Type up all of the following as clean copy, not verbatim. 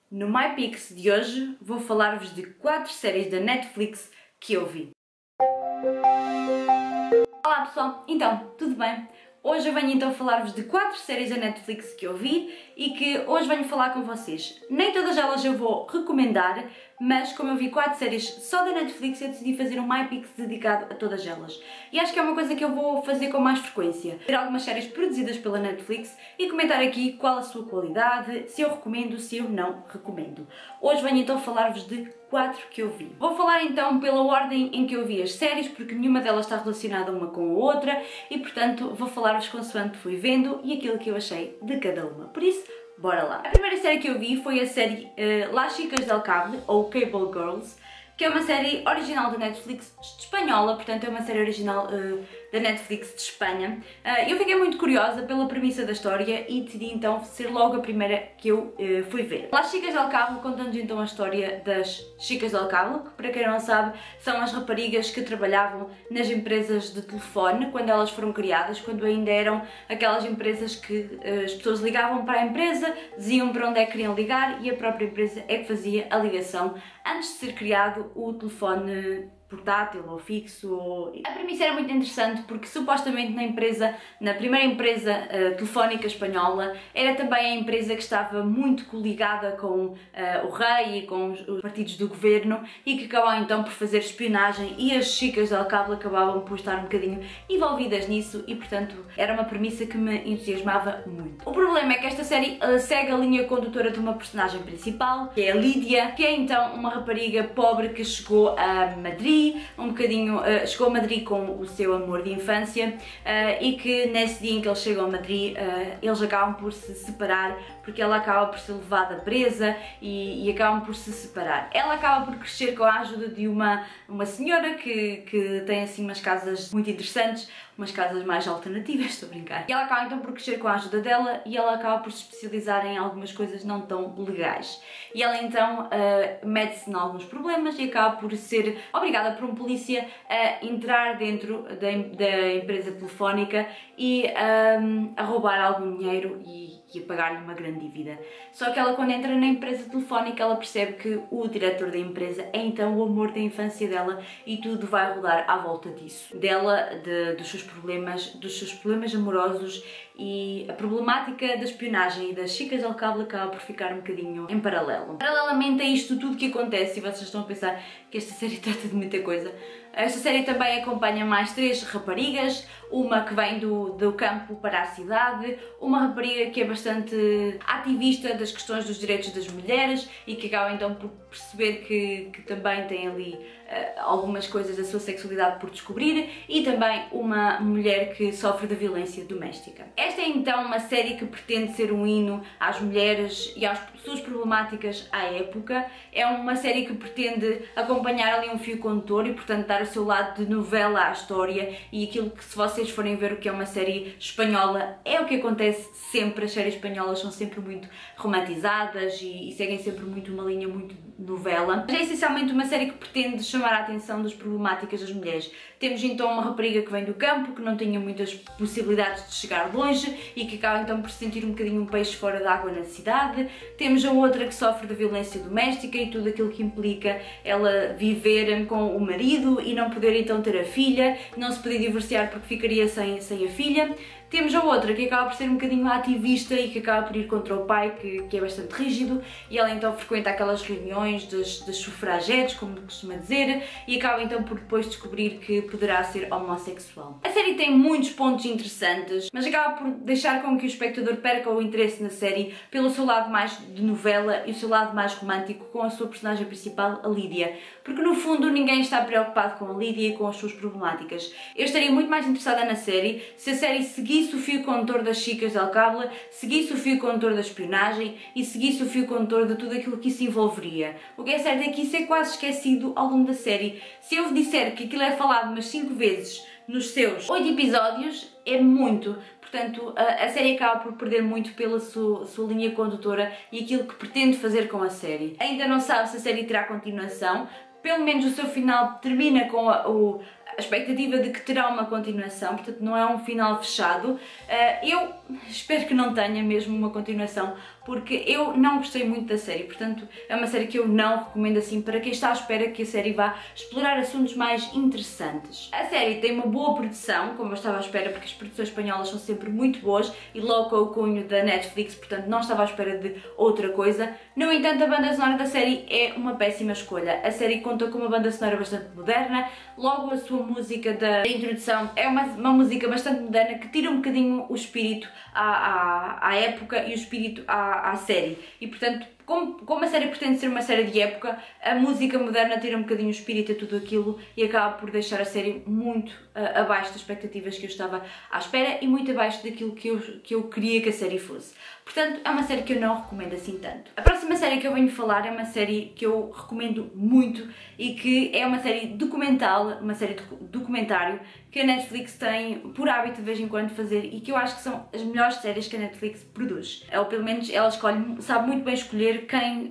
No MyPix de hoje vou falar-vos de 4 séries da Netflix que eu vi. Olá pessoal, então, tudo bem? Hoje eu venho então falar-vos de 4 séries da Netflix que eu vi e que hoje venho falar com vocês. Nem todas elas eu vou recomendar, mas como eu vi 4 séries só da Netflix, eu decidi fazer um MyPix dedicado a todas elas. E acho que é uma coisa que eu vou fazer com mais frequência. Ver algumas séries produzidas pela Netflix e comentar aqui qual a sua qualidade, se eu recomendo, se eu não recomendo. Hoje venho então falar-vos de 4 que eu vi. Vou falar então pela ordem em que eu vi as séries, porque nenhuma delas está relacionada uma com a outra e portanto vou falar-vos consoante fui vendo e aquilo que eu achei de cada uma. Por isso, bora lá! A primeira série que eu vi foi a série Las Chicas del Cable, ou Cable Girls, que é uma série original da Netflix espanhola, portanto é uma série original da Netflix de Espanha. Eu fiquei muito curiosa pela premissa da história e decidi então ser logo a primeira que eu fui ver. Las Chicas del Cable conta-nos então a história das Chicas del Cable, que para quem não sabe são as raparigas que trabalhavam nas empresas de telefone quando elas foram criadas, quando ainda eram aquelas empresas que as pessoas ligavam para a empresa, diziam para onde é que queriam ligar e a própria empresa é que fazia a ligação antes de ser criado o telefone portátil ou fixo. A premissa era muito interessante porque supostamente na primeira empresa telefónica espanhola, era também a empresa que estava muito coligada com o rei e com os partidos do governo e que acabavam então por fazer espionagem e as Chicas del Cable acabavam por estar um bocadinho envolvidas nisso e portanto era uma premissa que me entusiasmava muito. O problema é que esta série segue a linha condutora de uma personagem principal, que é a Lídia, que é então uma rapariga pobre que chegou a Madrid, chegou a Madrid com o seu amor de infância e que nesse dia em que eles chegam a Madrid eles acabam por se separar porque ela acaba por ser levada presa e acabam por se separar. Ela acaba por crescer com a ajuda de uma senhora que tem assim umas casas muito interessantes, umas casas mais alternativas, estou a brincar. E ela acaba então por crescer com a ajuda dela e ela acaba por se especializar em algumas coisas não tão legais. E ela então mete-se em alguns problemas e acaba por ser obrigada por um polícia a entrar dentro da empresa telefónica e a roubar algum dinheiro e a pagar-lhe uma grande dívida. Só que ela, quando entra na empresa telefónica, ela percebe que o diretor da empresa é então o amor da infância dela e tudo vai rodar à volta disso. Dela, dos seus problemas amorosos e a problemática da espionagem e das Chicas del Cable acaba por ficar um bocadinho em paralelo. Paralelamente a isto tudo que acontece, e vocês estão a pensar que esta série trata de muita coisa, esta série também acompanha mais 3 raparigas, uma que vem do campo para a cidade, uma rapariga que é bastante ativista das questões dos direitos das mulheres e que acaba então por perceber que também tem ali algumas coisas da sua sexualidade por descobrir, e também uma mulher que sofre da violência doméstica. Esta é então uma série que pretende ser um hino às mulheres e às suas problemáticas à época. É uma série que pretende acompanhar ali um fio condutor e portanto dar o seu lado de novela à história, e aquilo que, se vocês forem ver o que é uma série espanhola, é o que acontece sempre. As séries espanholas são sempre muito romantizadas e seguem sempre muito uma linha muito novela. Mas é essencialmente uma série que pretende chamar a atenção das problemáticas das mulheres. Temos então uma rapariga que vem do campo, que não tinha muitas possibilidades de chegar longe e que acaba então por se sentir um bocadinho um peixe fora d'água na cidade. Temos a outra que sofre da violência doméstica e tudo aquilo que implica ela viver com o marido e não poder então ter a filha, não se poder divorciar porque ficaria sem a filha. Temos a outra que acaba por ser um bocadinho ativista e que acaba por ir contra o pai, que é bastante rígido, e ela então frequenta aquelas reuniões das sufragetes, como costuma dizer, e acaba então por depois descobrir que poderá ser homossexual. A série tem muitos pontos interessantes, mas acaba por deixar com que o espectador perca o interesse na série pelo seu lado mais de novela e o seu lado mais romântico com a sua personagem principal, a Lídia, porque no fundo ninguém está preocupado com a Lídia e com as suas problemáticas. Eu estaria muito mais interessada na série se a série seguisse o fio condutor das Chicas del Cable, seguisse o fio condutor da espionagem e seguisse o fio condutor de tudo aquilo que isso envolveria. O que é certo é que isso é quase esquecido ao longo da série. Se eu vos disser que aquilo é falado umas 5 vezes nos seus 8 episódios, é muito. Portanto, a série acaba por perder muito pela sua linha condutora e aquilo que pretende fazer com a série. Ainda não sabe se a série terá continuação. Pelo menos o seu final termina com a expectativa de que terá uma continuação, portanto não é um final fechado. Eu espero que não tenha mesmo uma continuação, porque eu não gostei muito da série, portanto é uma série que eu não recomendo assim para quem está à espera que a série vá explorar assuntos mais interessantes. A série tem uma boa produção, como eu estava à espera, porque as produções espanholas são sempre muito boas e logo com o cunho da Netflix, portanto não estava à espera de outra coisa. No entanto, a banda sonora da série é uma péssima escolha. A série conta com uma banda sonora bastante moderna, logo a sua música da introdução é uma música bastante moderna que tira um bocadinho o espírito à época e o espírito à série. E portanto, como a série pretende ser uma série de época, a música moderna tira um bocadinho o espírito a tudo aquilo e acaba por deixar a série muito abaixo das expectativas que eu estava à espera e muito abaixo daquilo que eu queria que a série fosse. Portanto, é uma série que eu não recomendo assim tanto. A próxima série que eu venho falar é uma série que eu recomendo muito e que é uma série documental, uma série de documentário que a Netflix tem por hábito de vez em quando fazer e que eu acho que são as melhores séries que a Netflix produz. Ou pelo menos ela sabe muito bem escolher quem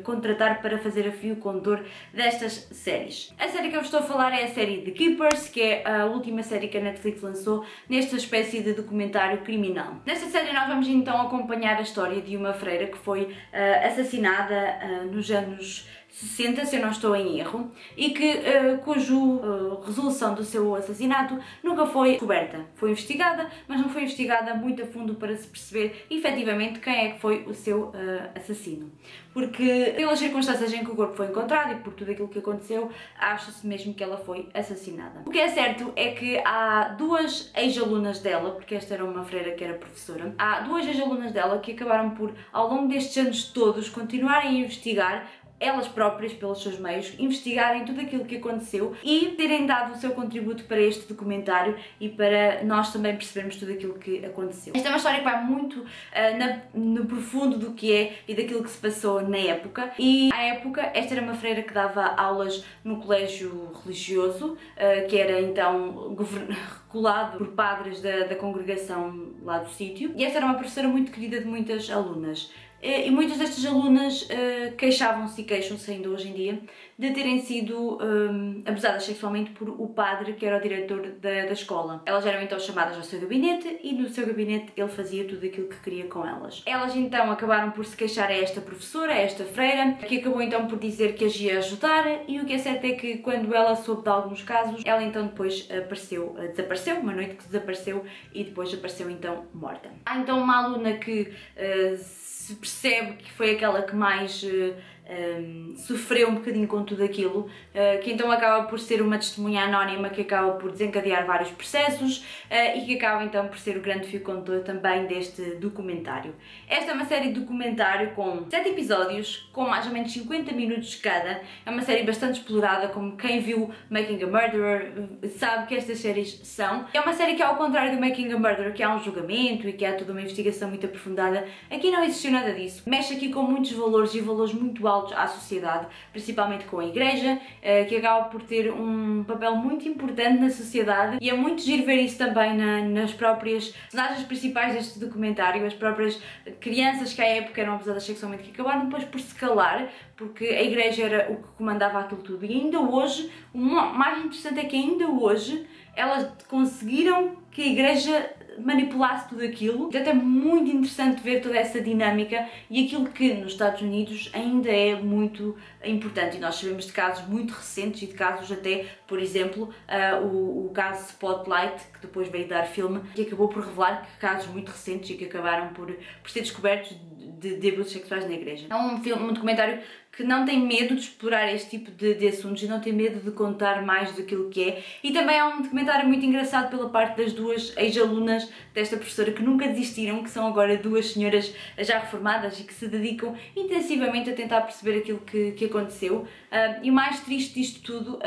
contratar para fazer a fio condutor destas séries. A série que eu vos estou a falar é a série The Keepers, que é a última série que a Netflix lançou nesta espécie de documentário criminal. Nesta série nós vamos então acompanhar a história de uma freira que foi assassinada nos anos 60, se eu não estou em erro, e que, cujo resolução do seu assassinato nunca foi descoberta. Foi investigada, mas não foi investigada muito a fundo para se perceber efetivamente quem é que foi o seu assassino. Porque, pelas circunstâncias em que o corpo foi encontrado e por tudo aquilo que aconteceu, acha-se mesmo que ela foi assassinada. O que é certo é que há duas ex-alunas dela, porque esta era uma freira que era professora, há duas ex-alunas dela que acabaram por, ao longo destes anos todos, continuarem a investigar elas próprias, pelos seus meios, investigarem tudo aquilo que aconteceu e terem dado o seu contributo para este documentário e para nós também percebermos tudo aquilo que aconteceu. Esta é uma história que vai muito no profundo do que é e daquilo que se passou na época. E à época, esta era uma freira que dava aulas no colégio religioso, que era então regulado por padres da congregação lá do sítio. E esta era uma professora muito querida de muitas alunas. E muitas destas alunas queixavam-se e queixam-se ainda hoje em dia de terem sido abusadas sexualmente por o padre que era o diretor da escola. Elas eram então chamadas ao seu gabinete e no seu gabinete ele fazia tudo aquilo que queria com elas. Elas então acabaram por se queixar a esta professora, a esta freira, que acabou então por dizer que as ia ajudar, e o que é certo é que quando ela soube de alguns casos, ela então depois desapareceu, uma noite que desapareceu e depois apareceu então morta. Há então uma aluna que se percebe que foi aquela que mais sofreu um bocadinho com tudo aquilo, que então acaba por ser uma testemunha anónima que acaba por desencadear vários processos e que acaba então por ser o grande fio condutor também deste documentário. Esta é uma série de documentário com 7 episódios, com mais ou menos 50 minutos cada. É uma série bastante explorada, como quem viu Making a Murderer sabe que estas séries são. É uma série que, ao contrário do Making a Murderer, que há um julgamento e que há toda uma investigação muito aprofundada, aqui não existiu nada disso. Mexe aqui com muitos valores e valores muito altos à sociedade, principalmente com a Igreja, que acaba por ter um papel muito importante na sociedade, e é muito giro ver isso também nas próprias personagens principais deste documentário, as próprias crianças que à época eram abusadas sexualmente, que acabaram depois por se calar, porque a Igreja era o que comandava aquilo tudo. E ainda hoje, o mais interessante é que ainda hoje elas conseguiram que a Igreja manipulasse tudo aquilo. Portanto, é muito interessante ver toda essa dinâmica e aquilo que nos Estados Unidos ainda é muito importante. E nós sabemos de casos muito recentes e de casos até, por exemplo, o caso Spotlight, que depois veio dar filme, que acabou por revelar que casos muito recentes e que acabaram por ser descobertos de abusos sexuais na Igreja. É um documentário que não tem medo de explorar este tipo de assuntos e não tem medo de contar mais daquilo que é. E também é um documentário muito engraçado pela parte das duas ex-alunas desta professora que nunca desistiram, que são agora duas senhoras já reformadas e que se dedicam intensivamente a tentar perceber aquilo que aconteceu. E o mais triste disto tudo,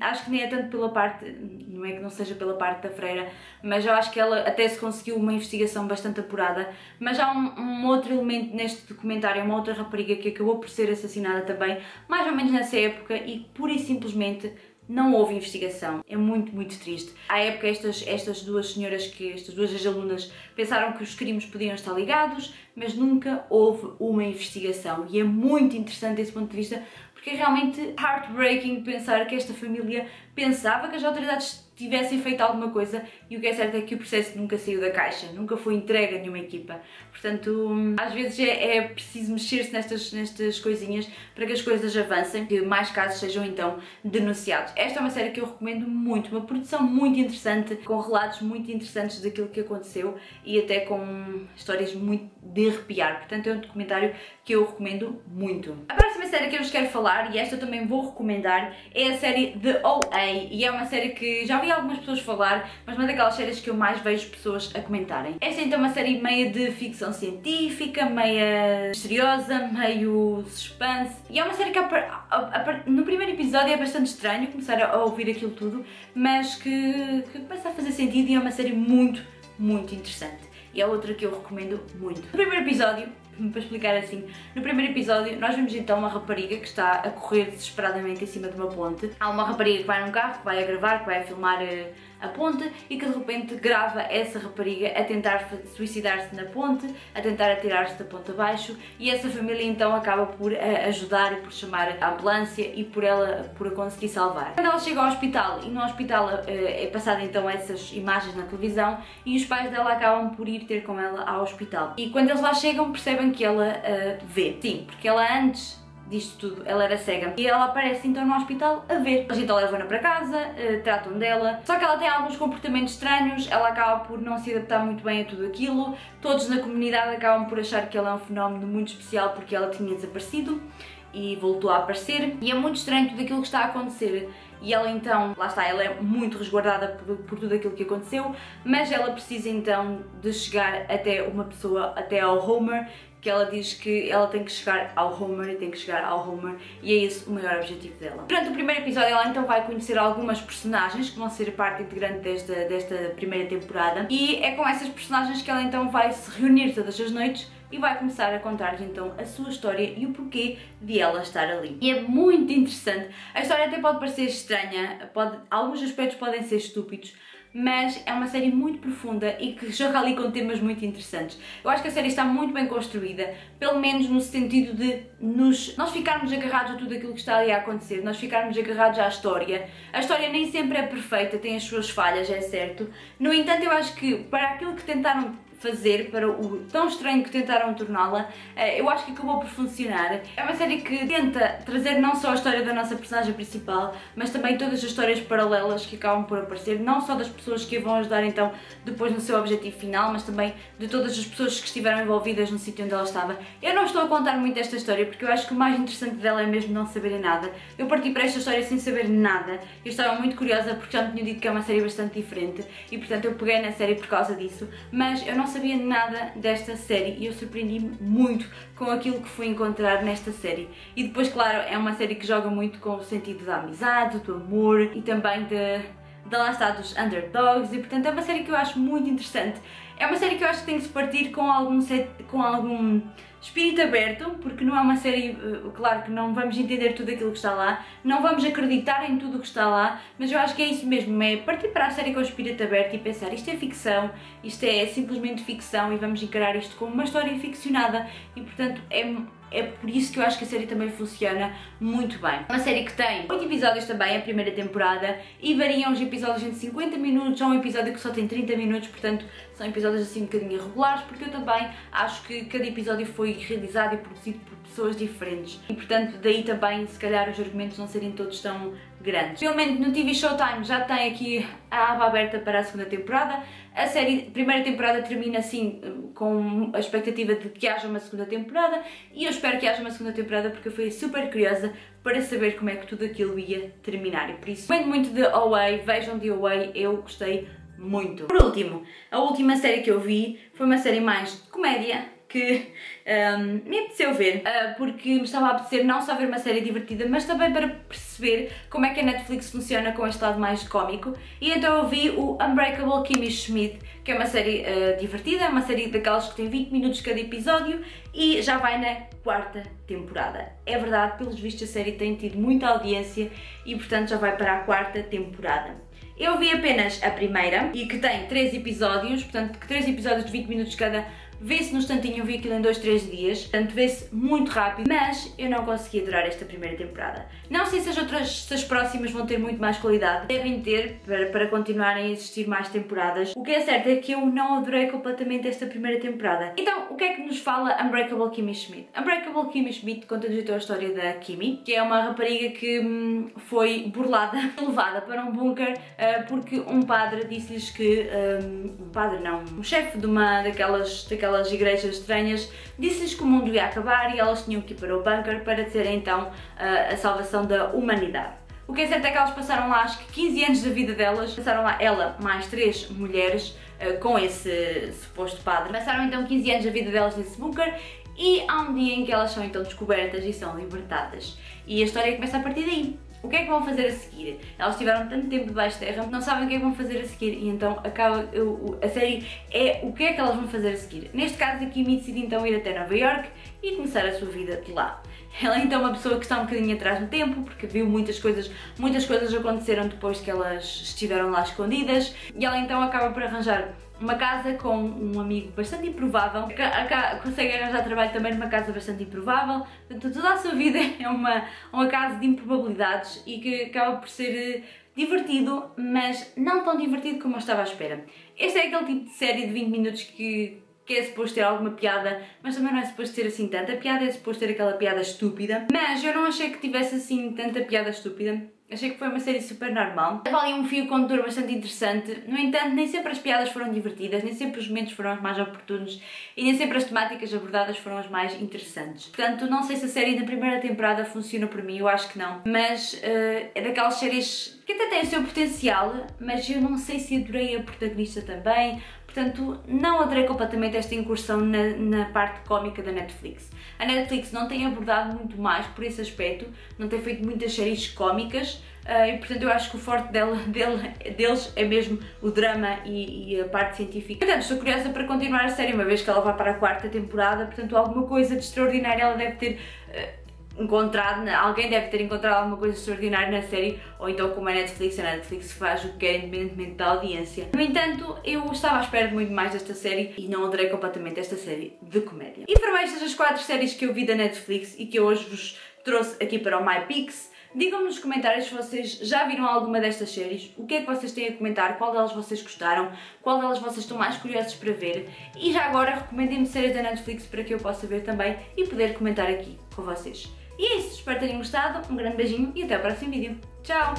acho que nem é tanto pela parte, não é que não seja pela parte da freira, mas eu acho que ela até se conseguiu uma investigação bastante apurada, mas há um outro elemento neste documentário, uma outra rapariga que acabou por ser assassinada também, mais ou menos nessa época, e pura e simplesmente não houve investigação. É muito, muito triste. À época estas duas senhoras, estas duas ex-alunas, pensaram que os crimes podiam estar ligados, mas nunca houve uma investigação. E é muito interessante esse ponto de vista, porque é realmente heartbreaking pensar que esta família pensava que as autoridades tivessem feito alguma coisa, e o que é certo é que o processo nunca saiu da caixa, nunca foi entregue a nenhuma equipa. Portanto, às vezes é preciso mexer-se nestas coisinhas para que as coisas avancem, que mais casos sejam então denunciados. Esta é uma série que eu recomendo muito, uma produção muito interessante, com relatos muito interessantes daquilo que aconteceu e até com histórias muito de arrepiar. Portanto, é um documentário que eu recomendo muito. A próxima série que eu vos quero falar, e esta eu também vou recomendar, é a série The OA, e é uma série que já vi algumas pessoas falar, mas uma daquelas séries que eu mais vejo pessoas a comentarem. Esta é então uma série meia de ficção científica, meia misteriosa, meio suspense, e é uma série que no primeiro episódio é bastante estranho começar a ouvir aquilo tudo, mas que começa a fazer sentido, e é uma série muito, muito interessante. E é outra que eu recomendo muito. No primeiro episódio, para explicar assim, no primeiro episódio nós vemos então uma rapariga que está a correr desesperadamente em cima de uma ponte. Há uma rapariga que vai num carro, que vai a gravar, que vai a filmar a ponte, e que de repente grava essa rapariga a tentar suicidar-se na ponte, a tentar atirar-se da ponte abaixo, e essa família então acaba por ajudar e por chamar a ambulância e por a conseguir salvar. Quando ela chega ao hospital, e no hospital é passada então essas imagens na televisão, e os pais dela acabam por ir ter com ela ao hospital. E quando eles lá chegam percebem que ela vê. Sim, porque ela antes disto tudo, ela era cega, e ela aparece então no hospital a ver. Eles então levam-na para casa, tratam dela, só que ela tem alguns comportamentos estranhos, ela acaba por não se adaptar muito bem a tudo aquilo, todos na comunidade acabam por achar que ela é um fenómeno muito especial porque ela tinha desaparecido e voltou a aparecer, e é muito estranho tudo aquilo que está a acontecer. E ela então, lá está, ela é muito resguardada por tudo aquilo que aconteceu, mas ela precisa então de chegar até uma pessoa, até ao Homer, que ela diz que ela tem que chegar ao Homer e é esse o maior objetivo dela. Durante o primeiro episódio ela então vai conhecer algumas personagens que vão ser parte integrante desta primeira temporada, e é com essas personagens que ela então vai se reunir todas as noites e vai começar a contar-lhes então a sua história e o porquê de ela estar ali. E é muito interessante. A história até pode parecer estranha, alguns aspectos podem ser estúpidos, mas é uma série muito profunda e que joga ali com temas muito interessantes. Eu acho que a série está muito bem construída, pelo menos no sentido de nós ficarmos agarrados a tudo aquilo que está ali a acontecer, nós ficarmos agarrados à história. A história nem sempre é perfeita, tem as suas falhas, é certo. No entanto, eu acho que para aquilo que tentaram fazer, para o tão estranho que tentaram torná-la, eu acho que acabou por funcionar. É uma série que tenta trazer não só a história da nossa personagem principal, mas também todas as histórias paralelas que acabam por aparecer, não só das pessoas que a vão ajudar então depois no seu objetivo final, mas também de todas as pessoas que estiveram envolvidas no sítio onde ela estava. Eu não estou a contar muito esta história porque eu acho que o mais interessante dela é mesmo não saberem nada. Eu parti para esta história sem saber nada, eu estava muito curiosa porque já me tinham dito que é uma série bastante diferente e portanto eu peguei na série por causa disso, mas eu não sabia nada desta série e eu surpreendi-me muito com aquilo que fui encontrar nesta série. E depois, claro, é uma série que joga muito com o sentido da amizade, do amor e também lá está, dos underdogs, e portanto é uma série que eu acho muito interessante. É uma série que eu acho que tem que se partir com algum espírito aberto, porque não é uma série, claro que não vamos entender tudo aquilo que está lá, não vamos acreditar em tudo o que está lá, mas eu acho que é isso mesmo, é partir para a série com o espírito aberto e pensar, isto é ficção, isto é simplesmente ficção e vamos encarar isto como uma história ficcionada, e portanto é por isso que eu acho que a série também funciona muito bem. Uma série que tem 8 episódios também, a primeira temporada, e variam os episódios entre 50 minutos a um episódio que só tem 30 minutos, portanto são episódios assim um bocadinho irregulares, porque eu também acho que cada episódio foi realizado e produzido por pessoas diferentes e portanto daí também se calhar os argumentos não serem todos tão grandes. Finalmente no TV Showtime já tem aqui a aba aberta para a segunda temporada. A primeira temporada termina assim com a expectativa de que haja uma segunda temporada e eu espero que haja uma segunda temporada porque eu fui super curiosa para saber como é que tudo aquilo ia terminar e por isso recomendo muito de OA, vejam de OA, eu gostei muito. Por último, a última série que eu vi foi uma série mais de comédia que me apeteceu ver, porque me estava a apetecer não só ver uma série divertida, mas também para perceber como é que a Netflix funciona com este lado mais cómico, e então eu vi o Unbreakable Kimmy Schmidt, que é uma série divertida, é uma série daquelas que tem 20 minutos cada episódio e já vai na 4ª temporada. É verdade, pelos vistos a série tem tido muita audiência e portanto já vai para a 4ª temporada. Eu vi apenas a primeira e que tem 3 episódios, portanto 3 episódios de 20 minutos cada, vê-se no instantinho, eu vi aquilo em 2, 3 dias, portanto vê-se muito rápido, mas eu não consegui adorar esta primeira temporada. Não sei se as próximas vão ter muito mais qualidade, devem ter para continuarem a existir mais temporadas. O que é certo é que eu não adorei completamente esta primeira temporada. Então, o que é que nos fala Unbreakable Kimmy Schmidt? Unbreakable Kimmy Schmidt conta-nos então a história da Kimmy, que é uma rapariga que foi burlada, levada para um bunker porque um padre disse-lhes que, um chefe de uma daquelas igrejas estranhas, disse-lhes que o mundo ia acabar e elas tinham que ir para o bunker para ter então a salvação da humanidade. O que é certo é que elas passaram lá, acho que 15 anos da vida delas, passaram lá ela mais 3 mulheres com esse suposto padre. Passaram então 15 anos da vida delas nesse bunker e há um dia em que elas são então descobertas e são libertadas. E a história começa a partir daí. O que é que vão fazer a seguir? Elas tiveram tanto tempo debaixo de terra, não sabem o que é que vão fazer a seguir e então a série é o que é que elas vão fazer a seguir. Neste caso, a Kimmy decide então ir até Nova York e começar a sua vida de lá. Ela é então uma pessoa que está um bocadinho atrás no tempo, porque viu muitas coisas aconteceram depois que elas estiveram lá escondidas e ela então acaba por arranjar uma casa com um amigo bastante improvável, consegue arranjar trabalho também numa casa bastante improvável, portanto toda a sua vida é uma casa de improbabilidades e que acaba por ser divertido, mas não tão divertido como eu estava à espera. Este é aquele tipo de série de 20 minutos que é suposto ter alguma piada, mas também não é suposto ter assim tanta piada, é suposto ter aquela piada estúpida, mas eu não achei que tivesse assim tanta piada estúpida. Achei que foi uma série super normal. Teve ali um fio condutor bastante interessante. No entanto, nem sempre as piadas foram divertidas, nem sempre os momentos foram os mais oportunos e nem sempre as temáticas abordadas foram as mais interessantes. Portanto, não sei se a série da primeira temporada funciona para mim, eu acho que não. Mas é daquelas séries que até têm o seu potencial, mas eu não sei se adorei a protagonista também. Portanto, não adorei completamente esta incursão na parte cómica da Netflix. A Netflix não tem abordado muito mais por esse aspecto, não tem feito muitas séries cómicas e portanto eu acho que o forte deles é mesmo o drama e a parte científica. Portanto, estou curiosa para continuar a série, uma vez que ela vai para a 4ª temporada, portanto alguma coisa de extraordinário ela deve ter alguém deve ter encontrado alguma coisa extraordinária na série, ou então como a Netflix faz o que quer independentemente da audiência. No entanto, eu estava à espera de muito mais desta série e não adorei completamente esta série de comédia. E foram estas as 4 séries que eu vi da Netflix e que eu hoje vos trouxe aqui para o MyPix. Digam-me nos comentários se vocês já viram alguma destas séries, o que é que vocês têm a comentar, qual delas vocês gostaram, qual delas vocês estão mais curiosos para ver e já agora recomendem-me séries da Netflix para que eu possa ver também e poder comentar aqui com vocês. E é isso, espero que tenham gostado, um grande beijinho e até o próximo vídeo. Tchau!